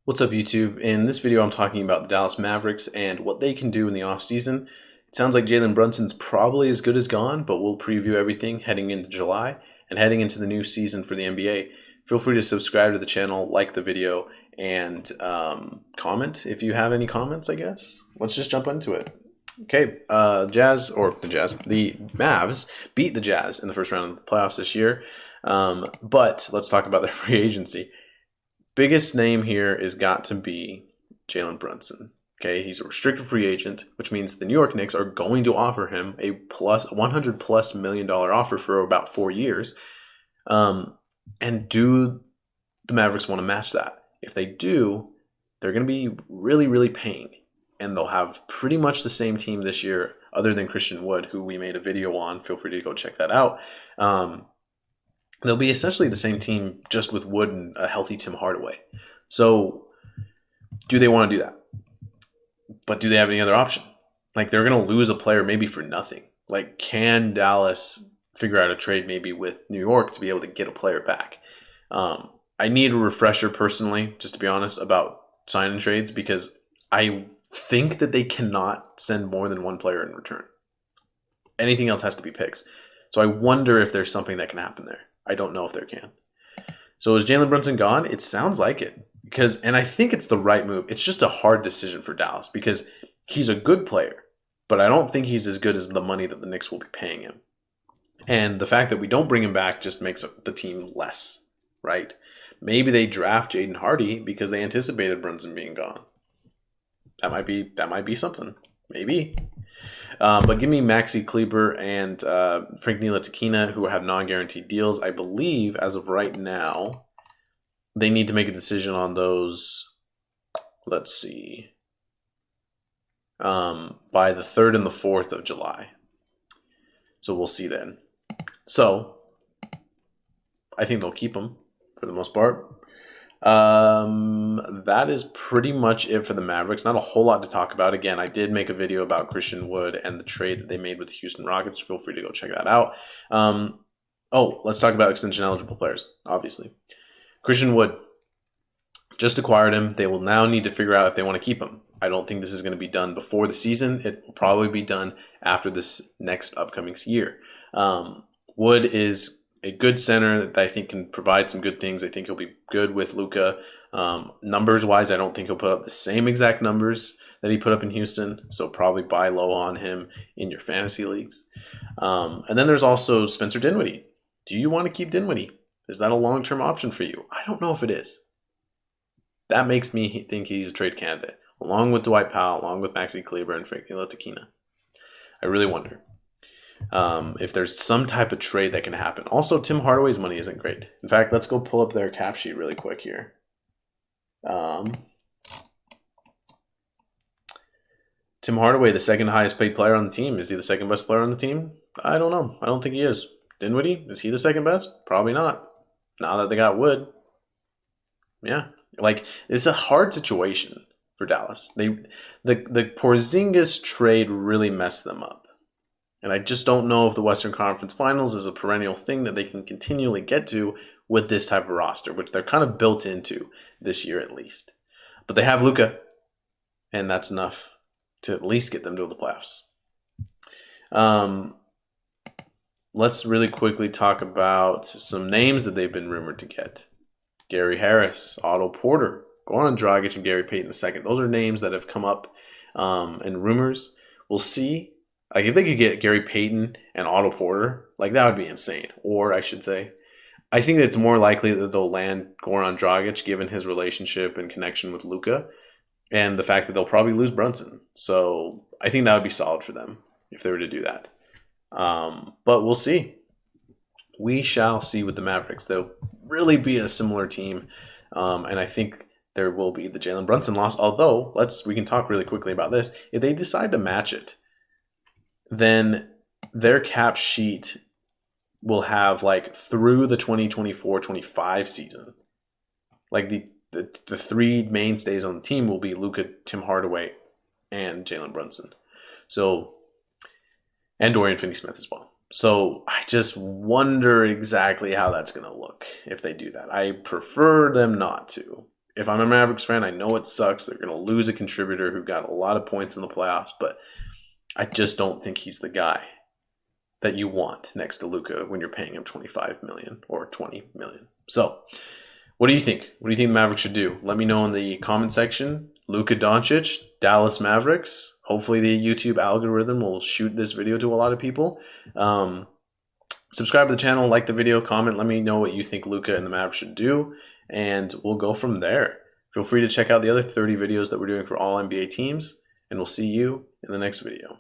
What's up, YouTube? In this video, I'm talking about the Dallas Mavericks and what they can do in the offseason. It sounds like Jalen Brunson's probably as good as gone, but we'll preview everything heading into July and heading into the new season for the NBA. Feel free to subscribe to the channel, like the video, and comment if you have any comments, I guess. Let's just jump into it. Okay, the Mavs beat the Jazz in the first round of the playoffs this year, but let's talk about their free agency. Biggest name here has got to be Jalen Brunson. Okay, he's a restricted free agent, which means the New York Knicks are going to offer him a $100+ million offer for about 4 years. And do the Mavericks want to match that? If they do, they're going to be really, really paying. And they'll have pretty much the same team this year, other than Christian Wood, who we made a video on. Feel free to go check that out. They'll be essentially the same team, just with Wood and a healthy Tim Hardaway. So, do they want to do that? But do they have any other option? Like, they're going to lose a player maybe for nothing. Like, can Dallas figure out a trade maybe with New York to be able to get a player back? I need a refresher personally, just to be honest, about sign-in trades, because I think that they cannot send more than one player in return. Anything else has to be picks. So I wonder if there's something that can happen there. I don't know if there can. So is Jalen Brunson gone? It sounds like it. And I think it's the right move. It's just a hard decision for Dallas because he's a good player, but I don't think he's as good as the money that the Knicks will be paying him. And the fact that we don't bring him back just makes the team less, right? Maybe they draft Jaden Hardy because they anticipated Brunson being gone. That might be something. Maybe. But give me Maxi Kleber and Frank Ntilikina, who have non-guaranteed deals. I believe, as of right now, they need to make a decision on those, let's see, by the 3rd and the 4th of July. So we'll see then. So I think they'll keep them for the most part. That is pretty much it for the Mavericks. Not a whole lot to talk about. Again, I did make a video about Christian Wood and the trade that they made with the Houston Rockets. Feel free to go check that out. Let's talk about extension eligible players, obviously. Christian Wood just acquired him. They will now need to figure out if they want to keep him. I don't think this is going to be done before the season. It will probably be done after this next upcoming year. Wood is a good center that I think can provide some good things. I think he'll be good with Luka. Numbers-wise, I don't think he'll put up the same exact numbers that he put up in Houston, so probably buy low on him in your fantasy leagues. And then there's also Spencer Dinwiddie. Do you want to keep Dinwiddie? Is that a long-term option for you? I don't know if it is. That makes me think he's a trade candidate, along with Dwight Powell, along with Maxi Kleber and Frank Ntilikina. I really wonder if there's some type of trade that can happen. Also, Tim Hardaway's money isn't great. In fact, let's go pull up their cap sheet really quick here. Tim Hardaway, the second highest paid player on the team. Is he the second best player on the team? I don't know. I don't think he is. Dinwiddie, is he the second best? Probably not. Now that they got Wood. Yeah. Like, it's a hard situation for Dallas. The Porzingis trade really messed them up. And I just don't know if the Western Conference Finals is a perennial thing that they can continually get to with this type of roster, which they're kind of built into this year at least. But they have Luka, and that's enough to at least get them to the playoffs. Let's really quickly talk about some names that they've been rumored to get. Gary Harris, Otto Porter, Goran Dragic, and Gary Payton II. Those are names that have come up in rumors. We'll see. Like, if they could get Gary Payton and Otto Porter, like, that would be insane. Or, I should say, I think that it's more likely that they'll land Goran Dragic, given his relationship and connection with Luka, and the fact that they'll probably lose Brunson. So, I think that would be solid for them if they were to do that. But we'll see. We shall see with the Mavericks. They'll really be a similar team, and I think there will be the Jalen Brunson loss. Although, we can talk really quickly about this. If they decide to match it, then their cap sheet will have, like, through the 2024-25 season, like, the three mainstays on the team will be Luka, Tim Hardaway, and Jalen Brunson. So, and Dorian Finney-Smith as well. So I just wonder exactly how that's going to look if they do that. I prefer them not to. if I'm a Mavericks fan, I know it sucks. They're going to lose a contributor who got a lot of points in the playoffs, but I just don't think he's the guy that you want next to Luka when you're paying him $25 million or $20 million. So, what do you think? What do you think the Mavericks should do? Let me know in the comment section. Luka Doncic, Dallas Mavericks. Hopefully the YouTube algorithm will shoot this video to a lot of people. Subscribe to the channel, like the video, comment. Let me know what you think Luka and the Mavericks should do, and we'll go from there. Feel free to check out the other 30 videos that we're doing for all NBA teams, and we'll see you in the next video.